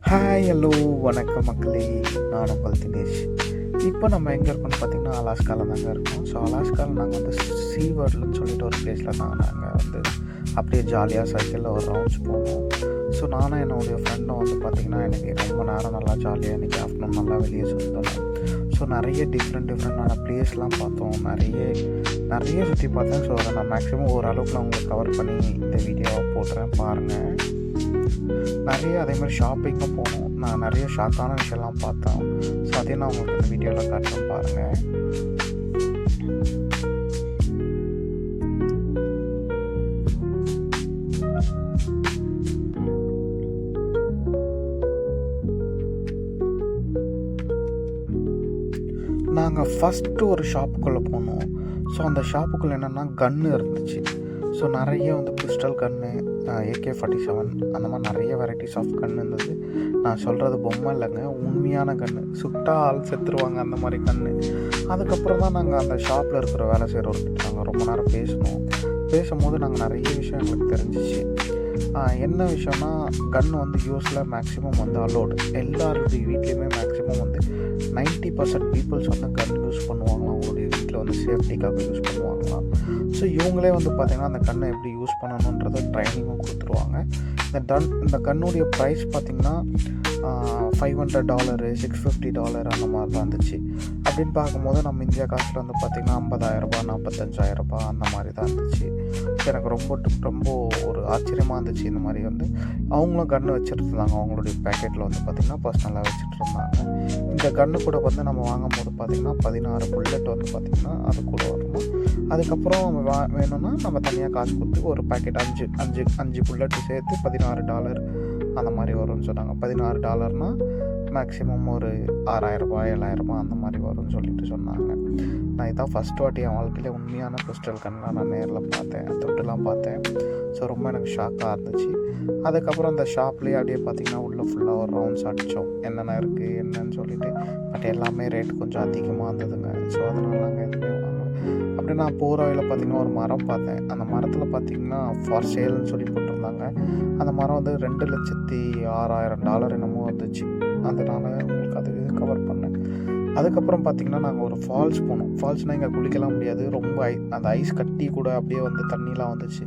Hi hello வணக்கம் மக்களே. நான் உங்கள் தினேஷ். இப்போ நம்ம எங்கே இருக்கோம்னு பார்த்தீங்கன்னா அலாஸ்காவில் தாங்க இருக்கோம். ஸோ அலாஸ்காவில் நாங்கள் வந்து சீவர்ட்லன்னு சொல்லிட்டு ஒரு பிளேஸில் நாங்கள் வந்து அப்படியே ஜாலியாக சைக்கிளில் ஒரு ரவுண்ட்ஸ் போவோம். ஸோ நானும் என்னுடைய ஃப்ரெண்டும் வந்து பார்த்திங்கன்னா எனக்கு ரொம்ப நேரம் நல்லா ஜாலியாக இன்றைக்கி ஆஃப்டர்நூன் நல்லா வெளியே சுற்றணும். ஸோ நிறைய டிஃப்ரெண்டான ப்ளேஸ்லாம் பார்த்தோம். நிறைய சுற்றி பார்த்தேன். ஸோ அதை நான் மேக்ஸிமம் ஓரளவுக்கு நான் உங்களுக்கு கவர் பண்ணி இந்த வீடியோவை போட்டுறேன் பாருங்கள். நிறைய அதேமாதிரி ஷாப்பிங்கும் போனோம். நான் நிறைய ஷாக்கான விஷயம்லாம் பார்த்தேன். ஸோ அதையும் நான் உங்களுக்கு இந்த வீடியோவில் காட்டுறேன் பாருங்கள். நாங்கள் ஃபஸ்ட்டு ஒரு ஷாப்புக்குள்ளே போனோம். ஸோ அந்த ஷாப்புக்குள்ளே என்னென்னா கன்று இருந்துச்சு. ஸோ நிறைய வந்து பிஸ்டல் கன்று, AK-47 அந்த மாதிரி நிறைய வெரைட்டிஸ் ஆஃப் கன்று இருந்தது. நான் சொல்கிறது பொம்மை இல்லைங்க, உண்மையான கன்று. சுட்டா ஆள் செத்துருவாங்க அந்த மாதிரி கன்று. அதுக்கப்புறம் தான் நாங்கள் அந்த ஷாப்பில் இருக்கிற வேலை செய்கிறவர்கிட்ட நாங்கள் ரொம்ப நேரம் பேசும்போது நாங்கள் நிறைய விஷயம் எங்களுக்கு தெரிஞ்சிச்சு. என்ன விஷயம்னா, கன்று வந்து யூஸில் மேக்ஸிமம் வந்து அலோடு. எல்லாருடைய வீட்லேயுமே மேக்ஸிமம் வந்து 90% பீப்புள்ஸ் வந்து கன் யூஸ் பண்ணுவாங்களாம். அவங்களுடைய வீட்டில் வந்து சேஃப்டிக்காக யூஸ் பண்ணுவாங்களாம். ஸோ இவங்களே வந்து பார்த்திங்கன்னா அந்த கன்னை எப்படி யூஸ் பண்ணணுன்றதை ட்ரைனிங்கும் கொடுத்துருவாங்க. இந்த கன்னுடைய ப்ரைஸ் பார்த்திங்கன்னா $500, $650 அந்த மாதிரி தான் இருந்துச்சு. அப்படின்னு பார்க்கும்போது நம்ம இந்தியா காசில் வந்து பார்த்திங்கன்னா $50,000, $45,000 அந்த மாதிரி தான் இருந்துச்சு. எனக்கு ரொம்ப ஒரு ஆச்சரியமாக இருந்துச்சு. இந்த மாதிரி வந்து அவங்களும் கன்று வச்சுட்டு இருந்தாங்க. அவங்களுடைய பேக்கெட்டில் வந்து பார்த்திங்கன்னா பர்சனலாக வச்சுட்டு இருந்தாங்க. இந்த கன்று கூட வந்து நம்ம வாங்கும்போது பார்த்திங்கன்னா 16 புல்லட் வந்து பார்த்திங்கன்னா அது கூட வரணும். அதுக்கப்புறம் வேணும்னா நம்ம தனியாக காசு கொடுத்து ஒரு பேக்கெட் அஞ்சு புல்லட்டு சேர்த்து $16 அந்த மாதிரி வரும்னு சொன்னாங்க. $16 மேக்ஸிமம் ஒரு $6,000 $7,000 அந்த மாதிரி வரும்னு சொல்லிட்டு சொன்னாங்க. நான் இதான் ஃபஸ்ட் வாட்டி என் வாழ்க்கையில் உண்மையான பிஸ்டல் கன்லாம் நான் நேரில் தொட்டுலாம் பார்த்தேன். ஸோ ரொம்ப எனக்கு ஷாக்காக இருந்துச்சு. அதுக்கப்புறம் அந்த ஷாப்லேயே அப்படியே பார்த்திங்கன்னா உள்ளே ஃபுல்லாக ஒரு ரவுண்ட்ஸ் அடித்தோம். என்னென்ன இருக்குது என்னன்னு சொல்லிட்டு. பட் எல்லாமே ரேட் கொஞ்சம் அதிகமாக இருந்ததுங்க. ஸோ அதனால நாங்கள் எதுவுமே வாங்கலை. அப்படி நான் போகிற வழியில் பார்த்திங்கன்னா ஒரு மரம் பார்த்தேன். அந்த மரத்தில் பார்த்திங்கன்னா ஃபார் சேல்னு சொல்லி போட்டிருந்தாங்க. அந்த மரம் வந்து $2,06,000 என்னமோ வந்துச்சு. அதனால் உங்களுக்கு அது இது கவர் பண்ணேன். அதுக்கப்புறம் பார்த்திங்கன்னா நாங்கள் ஒரு ஃபால்ஸ் போனோம். ஃபால்ஸ்னால் இங்கே குளிக்கலாம் முடியாது. ரொம்ப அந்த ஐஸ் கட்டி கூட அப்படியே வந்து தண்ணிலாம் வந்துச்சு.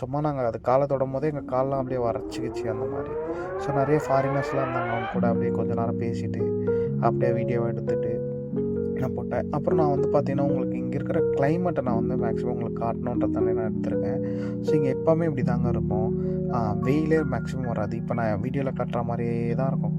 சும்மா நாங்கள் அது காலை தொடும் போதே எங்கள் காலெலாம் அப்படியே வறச்சிக்கிச்சு அந்த மாதிரி. ஸோ நிறைய ஃபாரினர்ஸ்லாம் இருந்தாங்க. அவங்க கூட அப்படியே கொஞ்சம் நேரம் பேசிவிட்டு அப்படியே வீடியோவை எடுத்துகிட்டு நான் போட்டேன். அப்புறம் நான் வந்து பார்த்திங்கன்னா உங்களுக்கு இங்கே இருக்கிற கிளைமேட்டை நான் வந்து மேக்ஸிமம் உங்களுக்கு காட்டணுன்றதாலே நான் எடுத்திருக்கேன். ஸோ இங்கே எப்போவுமே இப்படி தாங்க இருக்கும். வெயிலே மேக்ஸிமம் வராது. இப்போ நான் வீடியோவில் காட்டுற மாதிரியே தான் இருக்கும்.